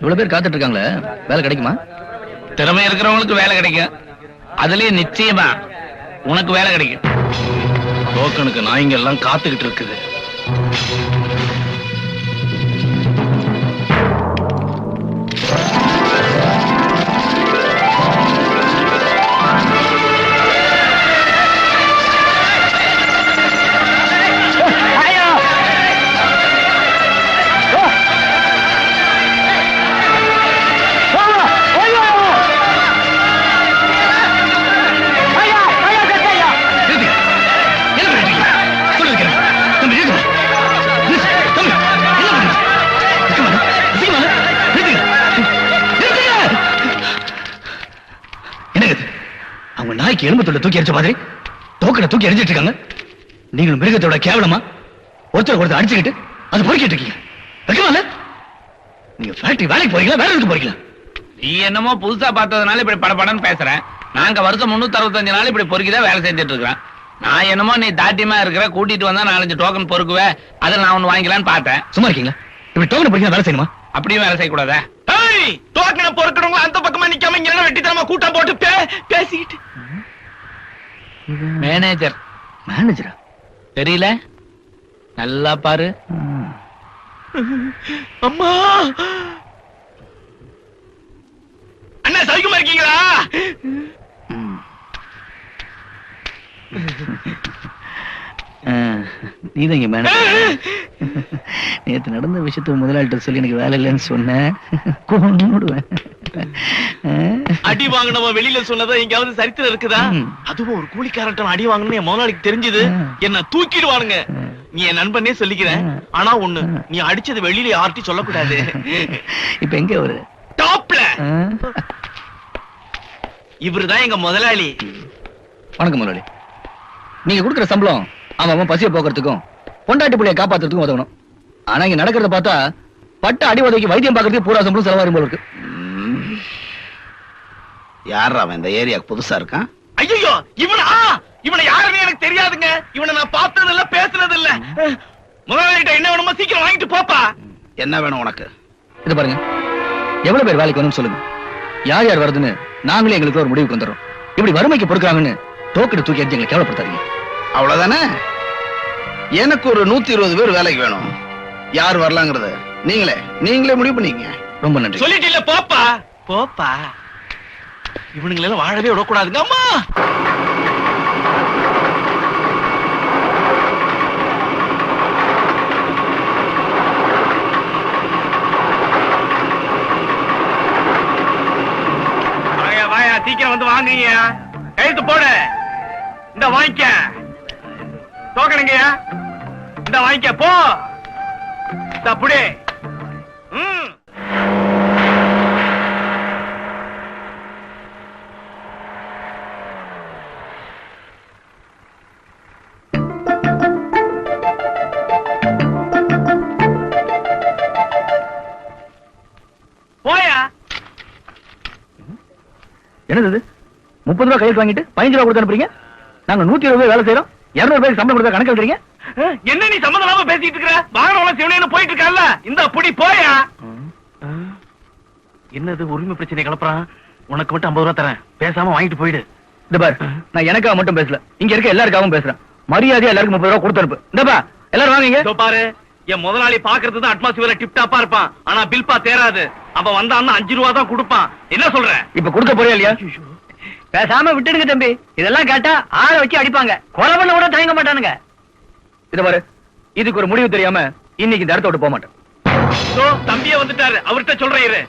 இவ்வளவு பேர் காத்துட்டு இருக்காங்களே, வேலை கிடைக்குமா? திறமை இருக்கிறவங்களுக்கு வேலை கிடைக்கும். அதுலயே நிச்சயமா உனக்கு வேலை கிடைக்கும். டோக்கனுக்கு நாய்ங்க எல்லாம் காத்துக்கிட்டு இருக்குது. எலும்பத்தோட தூக்கி அடிச்ச மாதிரி டோக்கனை தூக்கி அடிச்சிட்டு இருக்காங்க. நீங்களும் மிருகத்தோட கேவலமா ஒருத்தர் அடிச்சுக்கிட்டு அது பொறுக்கிட்டு இருக்கீங்க. வைக்கலாம்ல? நீங்க ஃபேக்டரி வேலைக்கு போறீங்களா, வேற எதுக்கு போறீங்களா? நீ என்னமோ புதுசா பார்த்ததுனால இப்படி படபடன்னு பேசுறேன். நாங்க வருஷம் 365 நாள் இப்படி பொறுக்கிதான் வேலை செஞ்சுட்டு இருக்கிறேன். நான் என்னமோ நீ தாட்டியமா இருக்கிற, கூட்டிட்டு வந்தா 4-5 டோக்கன் பொறுக்குவேன், அதை நான் ஒண்ணு வாங்கிக்கலான்னு பார்த்தேன். சும்மா இருக்கீங்களா? இப்படி டோக்கன் பொறுக்கினா வேலை செய்யணுமா? அப்படியும் வேலை செய்யக்கூடாதா? டோக்கனை பொறுக்கணுங்களா அந்த பக்கமா நிக்காம இங்க வெட்டித்தனமா கூட்டம் போட்டு பேசிக்கிட்டு. மேனேஜர். மேனேஜரா? தெரியல, நல்லா பாரு. அம்மா அண்ணா சௌக்கியமா இருக்கீங்களா? நீதாங்க மேனேஜர். நேத்து நடந்த விஷயத்த முதலாளிட்ட சொல்லி எனக்கு வேலை இல்லைன்னு சொன்னேன். அடி வாங்கினவன் வெளியில சொன்னதா எங்கயாவது சரித்திரம் இருக்குதா? அதுவும் ஒரு கூலிக்காரன் அடி வாங்கணும்னு என் முதலாளிக்கு தெரிஞ்சது, என்ன தூக்கிடுவானுங்க. நீ என் நண்பனே சொல்லிக்கிறேன். ஆனா ஒண்ணு, நீ அடிச்சது வெளியில யார்ட்டி சொல்லக்கூடாது. இப்ப எங்க ஒரு டாப்ல இவருதான் எங்க முதலாளி. வணக்கம் முதலாளி. நீங்க கொடுக்குற சம்பளம் அவன் பசிய போக்குறதுக்கும் பொண்டாட்டி பிள்ளைய காப்பாத்துறதுக்கும் உதவணும். ஆனா இங்க நடக்கிறத பார்த்தா பட்ட அடி உதவிக்கு வைத்தியம் பார்க்கறதுக்கு பூரா சம்பளம் செலவாகும் போல இருக்கு. யார் அவன் இந்த ஏரியாக்கு புதுசா இருக்கான்? ஐயோ, இவனை யாருன்னு எனக்கு தெரியாதுங்க. இவனை நான் பார்த்தது இல்ல, பேசுறது இல்ல. முதலாளிட்ட என்ன வேணுமோ சீக்கிரம் வாங்கிட்டு போப்பா. என்ன வேணும் உனக்கு? இது பாருங்க, எவ்வளவு பேர் வேலைக்கு வேணும்னு சொல்லுங்க. யார் யார் வருதுன்னு நாங்களே எங்களுக்கு ஒரு முடிவுக்கு வந்துடுறோம். இப்படி வறுமைக்கு பொறுக்கிறாங்கன்னு டோக்கனை தூக்கி அடிச்சு எங்களை கேவலப்படுத்தாதீங்க. அவ்வளவுதானே? எனக்கு ஒரு 120 பேர் வேலைக்கு வேணும். யார் வரலாங்கிறத நீங்களே முடிவு பண்ணீங்க. ரொம்ப நன்றி. சொல்லிட்டு போப்பா போப்பா. இவனுங்களெல்லாம் வாழவே விடக்கூடாதுங்க. அம்மா வாயா, சீக்கிரம் வந்து வாங்குங்க. கைத்து போடு. இந்த வாங்கிக்க டோக்கனுங்க. இந்த வாங்கிக்க போ. தப்புடே. போயா. என்னது 30 ரூபாய் கையில் வாங்கிட்டு 15 ரூபாய் கொடுத்து அனுப்புறீங்க? நாங்க 120 வேலை செய்யறோம், 200 பேருக்கு சம்பளம் கொடுத்தா கணக்கு வைக்கிறீங்க? என்ன நீ சம்பந்தம் இல்லாம பேசிட்டு இருக்கிற? வாகனம் சிவனேன்னு போயிட்டு இருக்கல, இந்த புடி போயா. என்னது உரிமை பிரச்சனை கிளப்புறான்? உனக்கு மட்டும் 50 ரூபாய் தரேன், பேசாம வாங்கிட்டு போயிடு. இந்த பாரு, நான் எனக்காக மட்டும் பேசல, இங்க இருக்க எல்லாருக்காகவும் பேசுறேன். மரியாதையா எல்லாருக்கும் 30 ரூபாய் கொடுத்து அனுப்பு. இந்தப்பா எல்லாரும் வாங்க. பாரு, என் முதலாளி பாக்குறது தான் அட்மாஸ்பியர்ல டிப் டாப்பா இருப்பான். ஆனா பில்பா தேராது. அவன் வந்தான்னா 5 ரூபாய் தான் கொடுப்பான். என்ன சொல்ற? இப்ப கொடுக்க போறியா இல்லையா? பேசாம விட்டுடுங்க தம்பி. இதெல்லாம் கேட்டா ஆளை வச்சு அடிப்பாங்க. கொலை பண்ண கூட தயங்க மாட்டானுங்க. இத பாரு, இதுக்கு ஒரு முடிவு தெரியாம இன்னைக்கு இந்த இடத்த விட்டு போக மாட்டேன். தம்பியே வந்துட்டாரு, அவர்கிட்ட சொல்றேன்.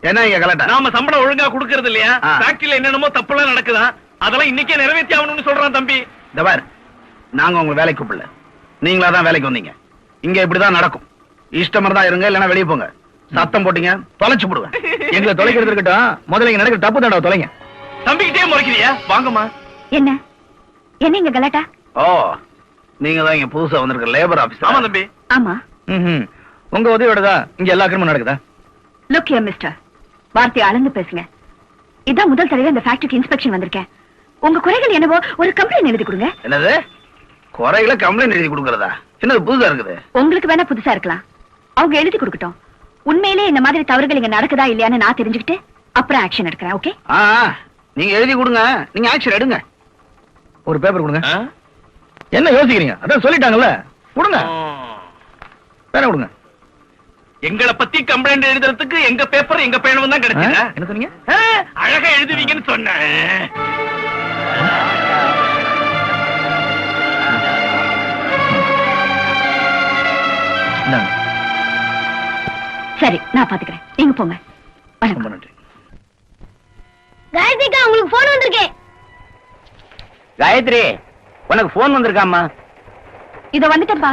என்ன இங்க கலட்டா? நாம சம்பளம் ஒழுங்கா கொடுக்கறது இல்லையா? ஃபேக்டரியில என்னென்னமோ தப்புலாம் நடக்குதா, அதெல்லாம் இன்னைக்கே நிறைவேற்றி ஆகணும்னு சொல்றான் தம்பி. இந்த பாரு, நாங்க உங்க வேலைக்கு கூப்பிடல, நீங்களா தான் வேலைக்கு வந்தீங்க. இங்க இப்படிதான் நடக்கும். இஷ்டம் தான் இருங்க, இல்லைன்னா வெளியே போங்க. சத்தம் போட்டீங்க தொலைச்சு போடுவேன். எங்களை தொலைக்கிறது இருக்கட்டும், முதல்ல இங்க நடக்கிற தப்பு தாண்டா தொலைங்க. தம்பிக்கிட்டே முறைக்கிறியா? வாங்கம்மா. என்ன இங்க கலாட்டா? ஓ, நீங்க தான் இங்க புதுசா வந்திருக்க லேபர் ஆபீசர்? ஆமா தம்பி. ஆமா. உங்க உதவியோட தான் இங்க எல்லா கிரமம் நடக்குதா? லுக் ஹியர் மிஸ்டர், வார்த்தை அளந்து பேசுங்க. இதான் முதல் தடவை இந்த ஃபேக்டரிக்கு இன்ஸ்பெக்ஷன் வந்திருக்கேன். உங்க குறைகள் என்னவோ ஒரு கம்ப்ளைண்ட் எழுதி கொடுங்க. என்னது குறைகளை கம்ப்ளைண்ட் எழுதி கொடுக்கறதா? என்னது புதுசா இருக்குது? உங்களுக்கு வேணா புதுசா இருக்கலாம், அவங்க எழுதி கொடுக்கட்டும். உண்மையிலே இந்த மாதிரி தவறுகள் இங்க நடக்குதா இல்லையான்னு நான் தெரிஞ்சுக்கிட்டு அப்புறம் ஆக்ஷன் எடுக்கிறேன். ஓகே? நீங்க எழுதி கொடுங்க, நீங்க ஆக்ஷன் எடுங்க. ஒரு பேப்பர் கொடுங்க. ஆ? என்ன யோசிக்கிறீங்க? அதான் சொல்லிட்டாங்கல்ல, கொடுங்க. வேற கொடுங்க. எங்களை பத்தி கம்ப்ளைண்ட் எழுதுறதுக்கு எங்க பேப்பர் எங்க பேனும் தான் கிடைச்சதா? என்ன சொன்னீங்க? அழகா எழுதுவீங்கன்னு சொன்னேன். இந்தாங்க. சரி, நான் பாத்துக்கிறேன், நீங்க போங்க. ரொம்ப வணக்கம். நன்றி. காயத்ரிக்கா, உங்களுக்கு போன் வந்திருக்கேன். காயத்ரி, உனக்கு போன் வந்திருக்காமா? இத வந்துட்டேன்பா.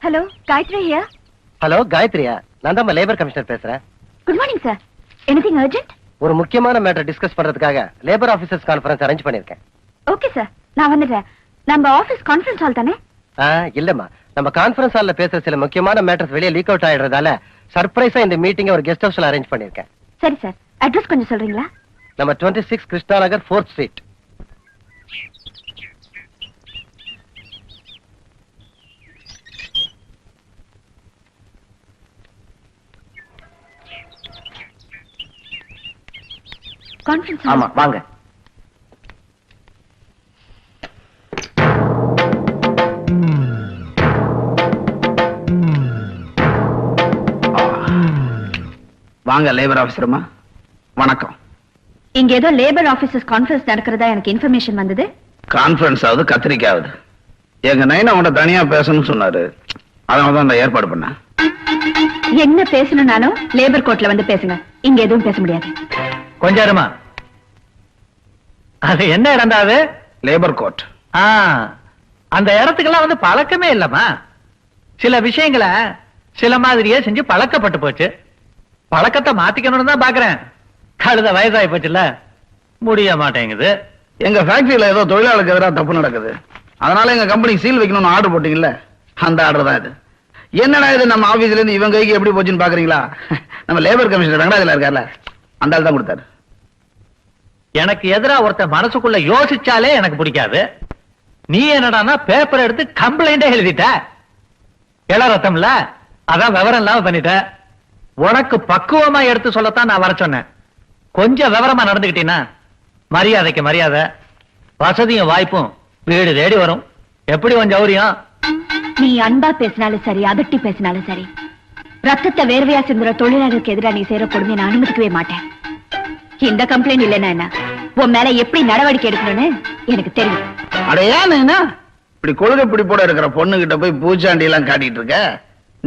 Hello, Gayathri here. ஹலோ காயத்ரியா, நான் தான் லேபர் கமிஷனர் பேசுறேன். Good morning sir. Anything urgent? ஒரு முக்கியமான மேட்டர் டிஸ்கஸ் பண்றதுக்காக லேபர் ஆபீசர்ஸ் கான்ஃபரன்ஸ் அரேஞ்ச் பண்ணிருக்கேன். ஓகே சார், நான் வந்துடுறேன். நம்ம ஆபீஸ் கான்ஃபரன்ஸ் ஹால் தானே? இல்லம்மா, நம்ம கான்ஃபரன்ஸ் ஹால்ல பேசுற சில முக்கியமான மேட்டர்ஸ் வெளியே லீக் அவுட் ஆயிடுறதால சர்ப்ரைஸா இந்த மீட்டிங் ஒரு கெஸ்ட் ஹவுஸ்ல அரேஞ்ச் பண்ணிருக்கேன். சரி சார், அட்ரஸ் கொஞ்சம் சொல்றீங்களா? நம்ம 26 Krishna Nagar 4th street. Conference ஆமா, வாங்க. வாங்க லேபர் ஆபீசர்மா. வணக்கம். இங்க ஏதோ லேபர் ஆபீசர்ஸ் கான்ஃபரன்ஸ் நடக்கிறதா எனக்கு இன்ஃபர்மேஷன் வந்தது. கான்ஃபரன்ஸ் ஆகுது, கத்திரிக்காவது. எங்க நைனா அவன்கிட்ட தனியா பேசணும்னு சொன்னாரு, அதனால தான் நான் ஏற்பாடு பண்ணேன். என்ன பேசணும்னாலும் லேபர் கோர்ட்ல வந்து பேசுங்க, இங்க எதுவும் பேச முடியாது. கொஞ்சம் இருமா. அது என்ன இடம்டாது? Labour court. அந்த இடத்துக்கெல்லாம் வந்து பழக்கமே இல்லம்மா. சில விஷயங்களை சில மாதிரியே செஞ்சு பழக்கப்பட்டு போச்சு. பழக்கத்தை மாத்திக்கணும்னு தான் பாக்குறேன். கழுத வயசாகி போச்சுல, முடிய மாட்டேங்குது. எங்க ஃபேக்டரியில ஏதோ தொழிலாளருக்கு எதிராக தப்பு நடக்குது, அதனால எங்க கம்பெனி சீல் வைக்கணும்னு ஆர்டர் போட்டீங்கல்ல, அந்த ஆர்டர் தான் இது. என்னடா இது நம்ம ஆபீஸ்ல இருந்து இவங்க கைக்கு எப்படி போச்சுன்னு பாக்குறீங்களா? நம்ம லேபர் கமிஷனர் வெங்கடாஜல இருக்கார்ல, அந்த ஆள் தான் கொடுத்தாரு. எனக்கு எதிரா ஒருத்த மனசுக்குள்ள யோசிச்சாலே எனக்கு பிடிக்காது. நீ என்னடானா பேப்பர் எடுத்து கம்ப்ளைண்டே எழுதிட்ட. இள ரத்தம்ல, அதான் விவரம் இல்லாம பண்ணிட்ட. உனக்கு பக்குவமா எடுத்து சொல்லத்தான் நான் வர சொன்னேன். கொஞ்சம் விவரமா நடந்துகிட்டீன்னா மரியாதைக்கு மரியாதை, வசதியும் வாய்ப்பும் வீடு தேடி வரும். எப்படி கொஞ்சம் சௌரியம்? நீ அன்பா பேசினாலும் சரி, அதட்டி பேசினாலும் சரி, ரத்தத்தை வேர்வையா சிந்துற தொழிலாளருக்கு எதிராக நீ செய்யற கொடுமையை நான் அனுமதிக்கவே மாட்டேன். இந்த கம்ப்ளைண்ட் இல்லைன்னா என்ன, உன் மேல எப்படி நடவடிக்கை எடுக்கணும்னு எனக்கு தெரியும். அடையா என்ன இப்படி கொள்கை பிடிப்போட இருக்கிற பொண்ணு கிட்ட போய் பூச்சாண்டி எல்லாம் காட்டிட்டு இருக்க?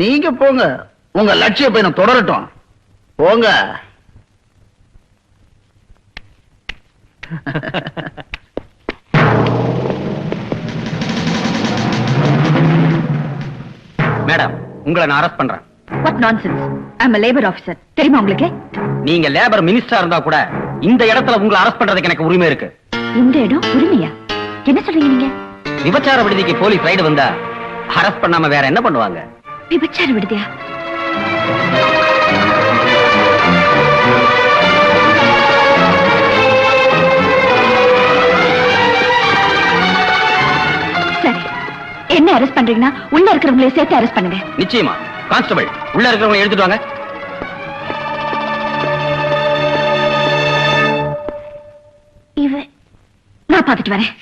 நீங்க போங்க, உங்க லட்சிய பயணம் தொடரட்டும். போங்க. மேடம், உங்களை நான் அரெஸ்ட் பண்றேன். What nonsense? I am a labor officer. தெரியுமா உங்களுக்கு? நீங்க லேபர் மினிஸ்டரா இருந்தா கூட இந்த இடத்துல உங்களை அரெஸ்ட் பண்றதுக்கு எனக்கு உரிமை இருக்கு. இந்த இடம் உரிமையா? என்ன சொல்றீங்க நீங்க? விபச்சார விடுதிக்கு போலீஸ் ரைடு வந்தா அரெஸ்ட் பண்ணாம வேற என்ன பண்ணுவாங்க? விபச்சார விடுதியா? சரி, என்ன அரெஸ்ட் பண்றீங்கன்னா உள்ள இருக்கிறவங்களே சேர்த்து அரெஸ்ட் பண்ணுங்க. நிச்சயமா. கான்ஸ்டபிள், உள்ள இருக்கிறவங்க எடுத்துட்டு வாங்க. நான் பாத்துட்டு வரேன்.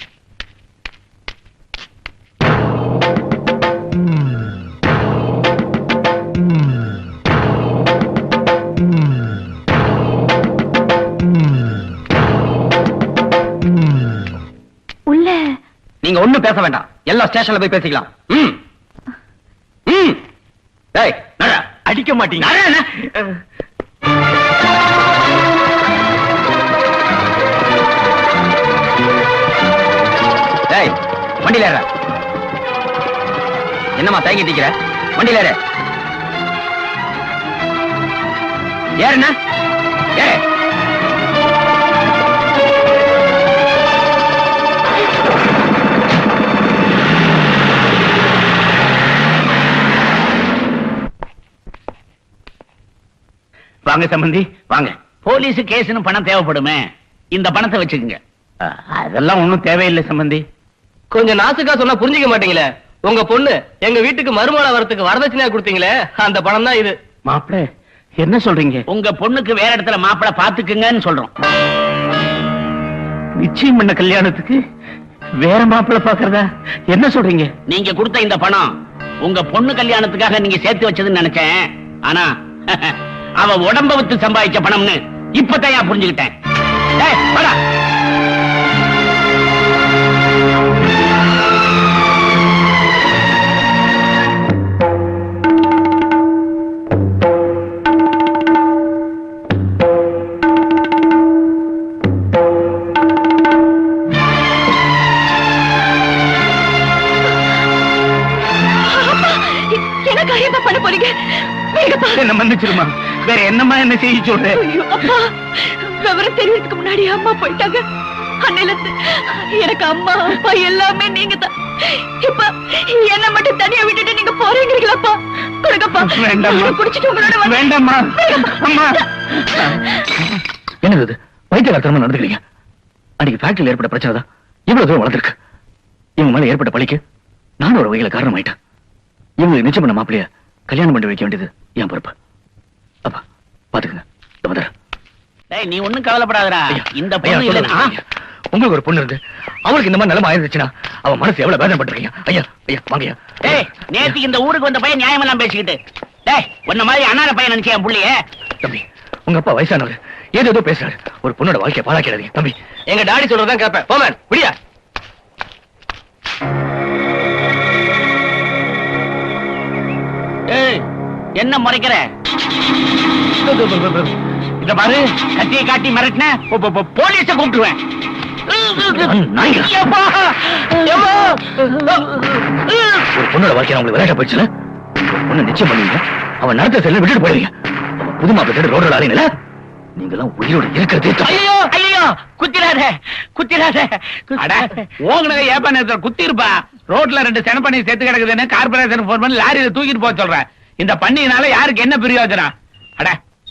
உள்ள நீங்க ஒண்ணும் பேச வேண்டாம், எல்லா ஸ்டேஷன்ல போய் பேசிக்கலாம். டேய், நட. அடிக்க மாட்டீங்க? டேய், வண்டியில ஏற. என்னம்மா தயங்கிட்டு நிக்கிற? வண்டியில ஏறு. ஏறுண்ணா, ஏறு. வாங்க சம்பந்தி, வாங்க. போலீஸ் கேஸ்னு பணம் தேவைப்படுமே, இந்த பணத்தை வச்சுக்கோங்க. அதெல்லாம் ஒண்ணும் தேவையில்லை சம்பந்தி. கொஞ்சம் நாசுக்கா சொன்னா புரிஞ்சுக்க மாட்டீங்களே. உங்க பொண்ணு எங்க வீட்டுக்கு மருமகளா வரதுக்கு வரதட்சணையா கொடுத்தீங்களே, அந்த பணம் தான் இது. மாப்பிள என்ன சொல்றீங்க? உங்க பொண்ணுக்கு வேற இடத்துல மாப்பிளை பாத்துக்குங்கன்னு சொல்றோம். நிச்சயம் பண்ண கல்யாணத்துக்கு வேற மாப்பிள பாக்குறதா என்ன சொல்றீங்க? நீங்க கொடுத்த இந்த பணம் உங்க பொண்ணு கல்யாணத்துக்காக நீங்க சேர்த்து வச்சதுன்னு நினைச்சேன். ஆனா அவ உடம்ப வித்து சம்பாதிச்ச பணம்னு இப்பதான் புரிஞ்சுக்கிட்டேன். டேய், வாடா. பண்ண போறீங்க? என்ன மன்னிச்சிருமா, வேற என்னமா என்ன செய்ய சொல்றேன்? விவரம் தெரியறதுக்கு முன்னாடி அம்மா போயிட்டாங்க. அன்னையில எனக்கு அம்மா அப்பா எல்லாமே நீங்க தான். இப்ப என்ன மட்டும் தனியா விட்டுட்டு நீங்க போறீங்களாப்பா? கொடுங்கப்பா. வேண்டாம்மா, குடிச்சிட்டு உங்களோட வேண்டாம்மா. அம்மா, என்னது இது? வைத்தியகாரத்தனமா நடந்துக்கிறீங்க. அன்னைக்கு ஃபேக்டரியில் ஏற்பட்ட பிரச்சனை தான் இவ்வளவு தூரம் வளர்ந்துருக்கு. இவங்க மேல ஏற்பட்ட பழிக்கு நானும் ஒரு வகையில காரணமாயிட்டேன். இவங்களுக்கு நிச்சயம் பண்ண மாப்பிளைய கல்யாணம் பண்ணி வைக்க வேண்டியது என் பொறுப்பு. அப்பா பாத்துக்கங்க. டேய், நீ ஒண்ணும் கவலைப்படாதடா. இந்த பொண்ணு இல்ல, உங்களுக்கு ஒரு பொண்ணு இருக்கு, அவளுக்கு இந்த மாதிரி நிலைமை ஆயிருச்சுன்னா அவன் மனசு எவ்வளவு வேதனைப்பட்டிருக்கீங்க. ஐயா ஐயா வாங்கய்யா. டேய், நேத்துக்கு இந்த ஊருக்கு வந்த பையன் நியாயம் எல்லாம் பேசிக்கிட்டு, டேய் உன்ன மாதிரி அனாதை பையன் நினைச்சேன் புள்ளியே. தம்பி, உங்க அப்பா வயசானவர், ஏதோ பேசுறாரு. ஒரு பொண்ணோட வாழ்க்கையை பாழாக்கிறாதீங்க தம்பி. எங்க டாடி சொல்றதான் கேட்பேன். போமேன் விடியா. ஏய், என்ன முறைக்கிற? இத பாரு, கத்தியை காட்டி மிரட்டின போலீஸ கூப்பிட்டுருவேன். ஒரு பொண்ணோட வாழ்க்கையை உங்களுக்கு விளையாட்ட போயிடுச்சுல, ஒரு பொண்ணு நிச்சயம் பண்ணுவீங்க, அவன் நடத்த செல்ல விட்டுட்டு போயிடுவீங்க. அவன் புது மாப்பிள்ளை ரோட்ல ஆறீங்கள, நீங்க எல்லாம் உயிரோட இருக்கிறதே. ஐயோ ஐயோ, குத்திராத குத்திராத. ஓங்கனக ஏப்பா நேரத்துல குத்தி இருப்பா. ரோட்ல 2 செனப்பண்ணி செத்து கிடக்குதுன்னு கார்பரேஷன் போன் பண்ணி லாரியில தூக்கிட்டு போக சொல்றேன். இந்த பண்ணினால யாருக்கு என்ன பிரயோஜனம்? அட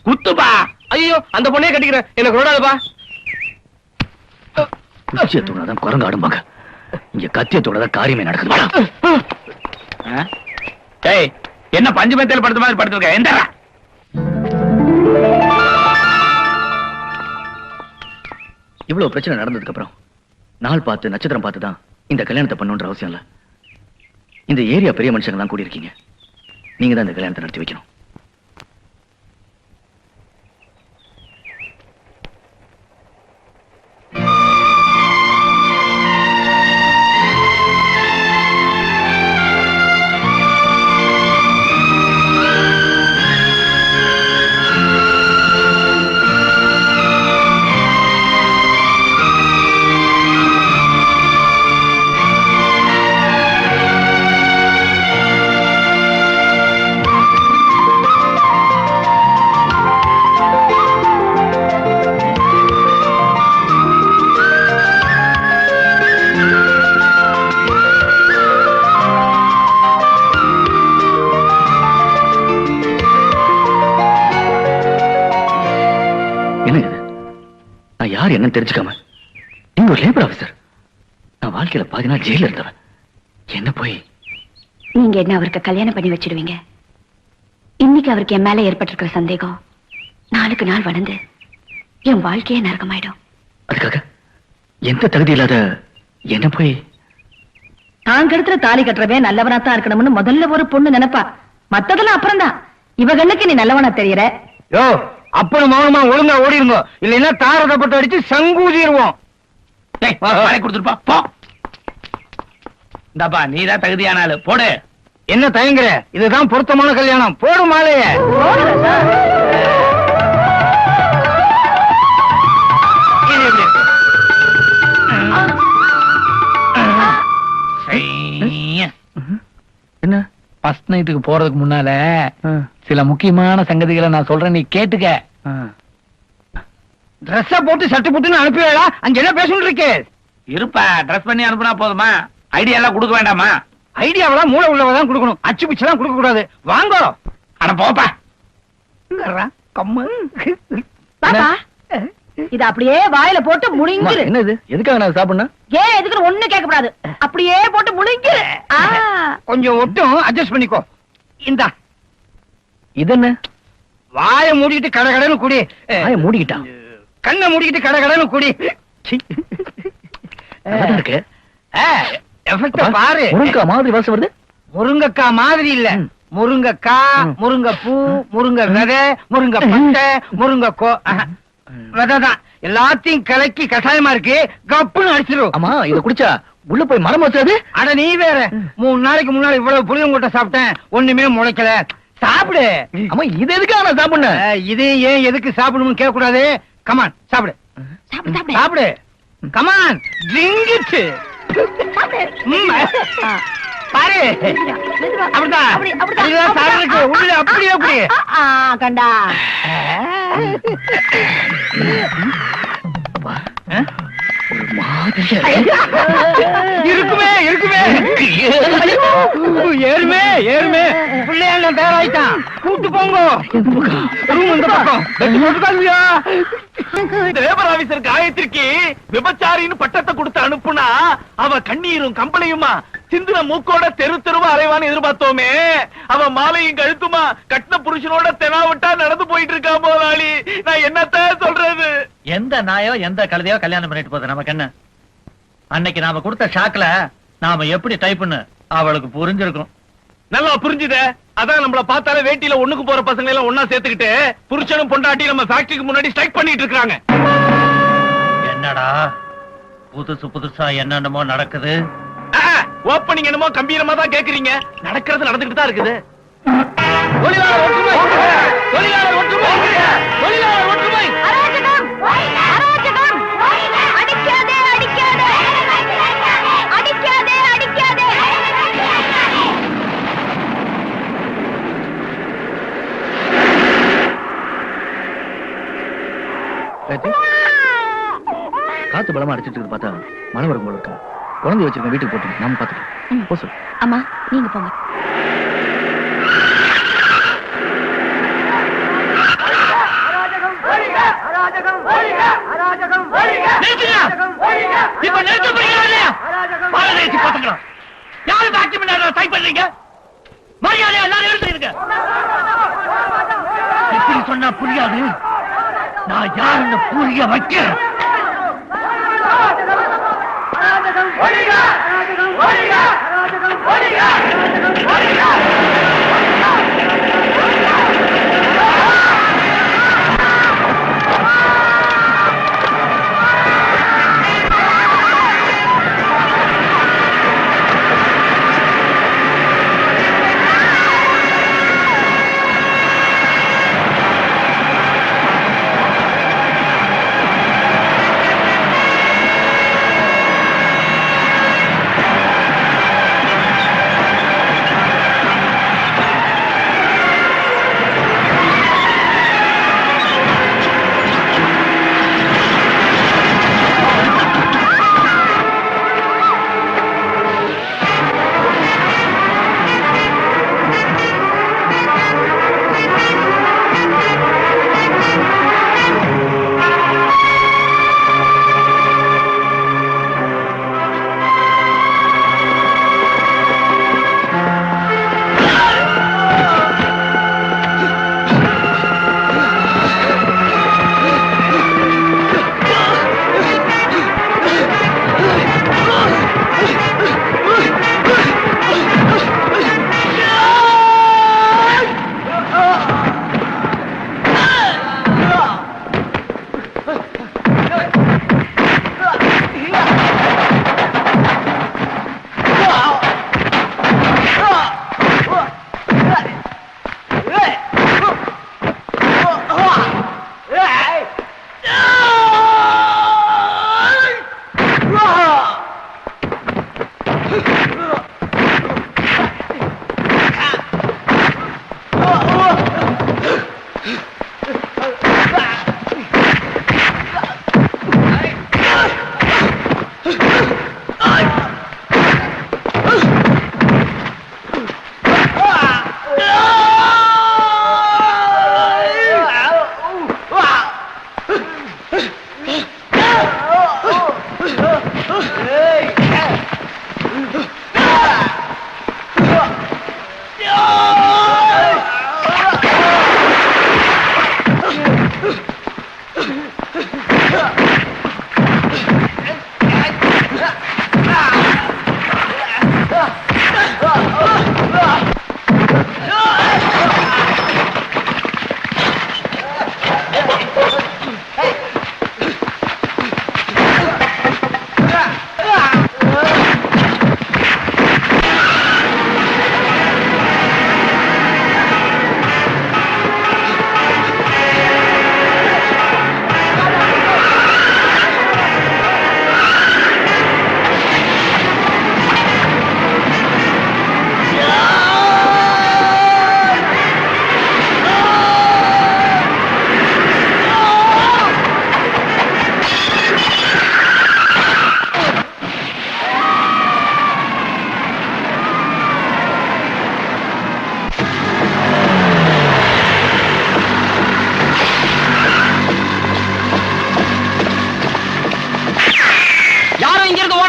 குத்துப்பா. ஐயோ, அந்த பொண்ணே கட்டிக்கிறேன், எனக்கு ரோடாதுப்பா. குச்சிய தூணாதான் குரங்கு ஆடும்பாங்க, இங்க கத்திய தூணாதான் காரியமே நடக்குது. டேய், என்ன பஞ்சு மெத்தையில படுத்த மாதிரி படுத்துருக்க? எந்த இவ்வளவு பிரச்சனை நடந்ததுக்கு அப்புறம் நாள் பார்த்து நட்சத்திரம் பார்த்து தான் இந்த கல்யாணத்தை பண்ணணுன்ற அவசியம் இல்ல. இந்த ஏரியா பெரிய மனுஷங்க தான் கூடி இருக்கீங்க, நீங்க தான் இந்த கல்யாணத்தை நடத்தி வைக்கணும். யார் என்ன தெரிஞ்சுக்காம நீங்க ஒரு லேபர் ஆபீசர், நான் வாழ்க்கையில பாதி நாள் ஜெயில இருந்தவன். என்ன போய் நீங்க என்ன அவருக்கு கல்யாணம் பண்ணி வச்சிடுவீங்க? இன்னைக்கு அவருக்கு என் மேல ஏற்பட்டிருக்கிற சந்தேகம் நாளுக்கு நாள் வளர்ந்து என் வாழ்க்கையே நரகமாயிடும். அதுக்காக எந்த தகுதி இல்லாத என்ன போய் நான் கெடுத்துற தாலி கட்டுறவே நல்லவனாத்தான் இருக்கணும்னு முதல்ல ஒரு பொண்ணு நினைப்பா, மத்ததெல்லாம் அப்புறம் தான். இவகளுக்கு நீ நல்லவனா தெரியற. யோ, அப்பனும் மௌனமா ஒழுங்கா ஓடிருங்க, இல்லைன்னா தாரதப்பட்டு அடிச்சு சங்கூதிடுவோம். கொடுத்துருப்பா போ. இந்தப்பா நீதான் தகுதியான ஆளு, போடு. என்ன தயங்குற? இதுதான் பொருத்தமான கல்யாணம், போடு மாலைய. என்ன ஃபர்ஸ்ட் நைட்டுக்கு போறதுக்கு முன்னால சில முக்கியமான சங்கதிகளை நான் சொல்றேன், நீ கேட்டுக்க. ட்ரெஸ்ஸ போட்டு சட்டு போட்டுன்னு அனுப்பிடா, அங்க என்ன பேசணும் இருக்கே. இருப்பா, ட்ரெஸ் பண்ணி அனுப்புனா போதுமா? ஐடியா எல்லாம் கொடுக்க வேண்டாமா? ஐடியாவெல்லாம் மூளை உள்ளவதான் கொடுக்கணும், அச்சு பிச்செல்லாம் கொடுக்க கூடாது. வாங்கோ. அட போப்பா. கம்மு பாப்பா இது அப்படியே வாயில போட்டு முழுங்கிரு. என்ன இது எதுக்காக நான் சாப்பிடணும்? ஏன் எதுக்கு ஒண்ணு கேட்கக்கூடாது, அப்படியே போட்டு முழுங்கிரு. கொஞ்சம் ஒட்டும் அட்ஜஸ்ட் பண்ணிக்கோ. இந்தா இது என்ன? வாயை மூடிக்கிட்டு கடகடன்னு குடி. வாயை மூடிக்கிட்டான். கண்ணை மூடிக்கிட்டு கடகடன்னு குடி. நல்லா இருக்கு. எஃபெக்ட் பாரு. முருங்கா மாதிரி வாசம் வருது. முருங்கக்காய் மாதிரி இல்ல, முருங்கக்காய், முருங்கைப்பூ, முருங்கை விதை, முருங்கை பட்டை, முருங்கைக்கோ விதைதான். எல்லாத்தையும் கலக்கி கஷாயமா இருக்கு, கப்புன்னு அடிச்சிரும். ஆமா இத குடிச்சா உள்ள போய் மரம் வச்சாது. அட நீ வேற, 3 நாளைக்கு முன்னாடி இவ்வளவு புளியங்கொட்டை சாப்பிட்டேன், ஒண்ணுமே முளைக்கல. சாப்பிடு. ஆமா இது எதுக்காக நான் சாப்பிடணும்? இது ஏன் எதுக்கு சாப்பிடணும்னு கேட்க கூடாது. கமான் சாப்பிடு. சாப்பிடு சாப்பிடு சாப்பிடு. Come on drink it. பாரு அப்படிதான் அப்படிதான் சாப்பிடுறதுக்கு உள்ள அப்படியே அப்படி கண்டா. இருக்குமே இருக்குமே. ஏறுமே ஏறுமே. பிள்ளையாண்ட தயாராயிட்டான், கூட்டு போங்க. ரூம் இந்த பக்கம். இந்த லேபர் ஆபீசர் காயத்ரிக்கு விபச்சாரின்னு பட்டத்தை கொடுத்து அனுப்புனா அவ கண்ணீரும் கம்பளையுமா சிந்துன மூக்கோட தெரு தெருவா அலைவான்னு எதிர்பார்த்தோமே, அவ மாலையும் கழுத்துமா கட்டின புருஷனோட தெனாவட்டா நடந்து போயிட்டு இருக்கா முதலாளி. நான் என்னத்த சொல்றது? எந்த நாயோ எந்த கழுதையோ கல்யாணம் பண்ணிட்டு போகுது, நமக்கு என்ன? அன்னைக்கு நாம கொடுத்த ஷாக்ல நாம எப்படி டைப்னு அவளுக்கு புரிஞ்சிருக்கும். நல்லா புரிஞ்சுதே. அதான் நம்மள பார்த்தாலே வேட்டியில ஒண்ணுக்கு போற பசங்க எல்லாம் ஒன்னா சேர்த்துக்கிட்டு புருஷனும் பொண்டாட்டி நம்ம ஃபேக்டரிக்கு முன்னாடி ஸ்ட்ரைக் பண்ணிட்டு இருக்காங்க. என்னடா புதுசு புதுசா என்னென்னமோ நடக்குது. ஓப்பனிங் என்னமோ கம்பீரமா தான் கேக்குறீங்க, நடக்கிறது நடந்துகிட்டு தான் இருக்குது. தொழிலாளர் ஒற்றுமை, தொழிலாளர் ஒற்றுமை, தொழிலாளர் ஒற்றுமை. அராஜகம் அராஜகம். அடிக்காதே அடிக்காதே அடிக்காதே அடிக்காதே. காத்து பலமா அடிச்சிட்டு இருக்கு, பார்த்தா மழை வரும் போல இருக்கா. குழந்தை வச்சிருக்க வீட்டுக்கு போட்டு நாம பாத்துக்கலாம். போ சொல்லு. அம்மா நீங்க போங்க. இப்ப நிறுத்த போறீங்களா இல்லையா? பாரதேசி பசங்களா, யாரு ஃபேக்டரி முன்னாடி ஸ்ட்ரைக் பண்றீங்க? மரியாதை எல்லாரும் எடுத்துருங்க. எப்படி சொன்னா புரியாது, நான் யாருன்னு புரிய வைக்கிறேன்.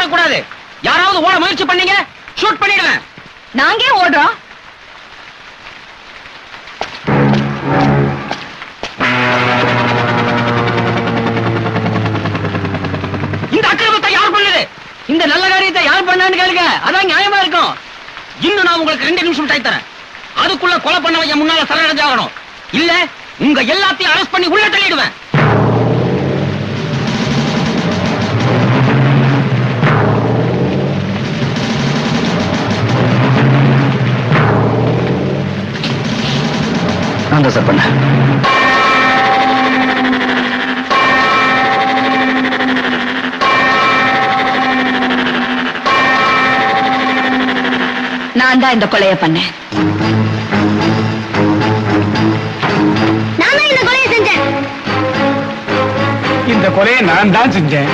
ஓடக்கூடாது. யாராவது ஓட முயற்சி பண்ணீங்க ஷூட் பண்ணிடுவேன். நாங்க ஏன் ஓடுறோம்? இந்த அக்கிரமத்தை யார் பண்ணது? இந்த நல்ல காரியத்தை யார் பண்ணான்னு கேளுங்க. அதான் நியாயமா இருக்கும். இன்னும் நான் உங்களுக்கு 2 நிமிஷம் டைம் தரேன். அதுக்குள்ள கொலை பண்ணவன் என் முன்னால சரணடைஞ்சாகணும். இல்ல உங்க எல்லாத்தையும் அரெஸ்ட் பண்ணி உள்ள தள்ளிடுவேன். நான் தான் சார் பண்ணேன். நான் தான் இந்த கொலையை பண்ணேன். இந்த கொலையை நான் தான் செஞ்சேன்.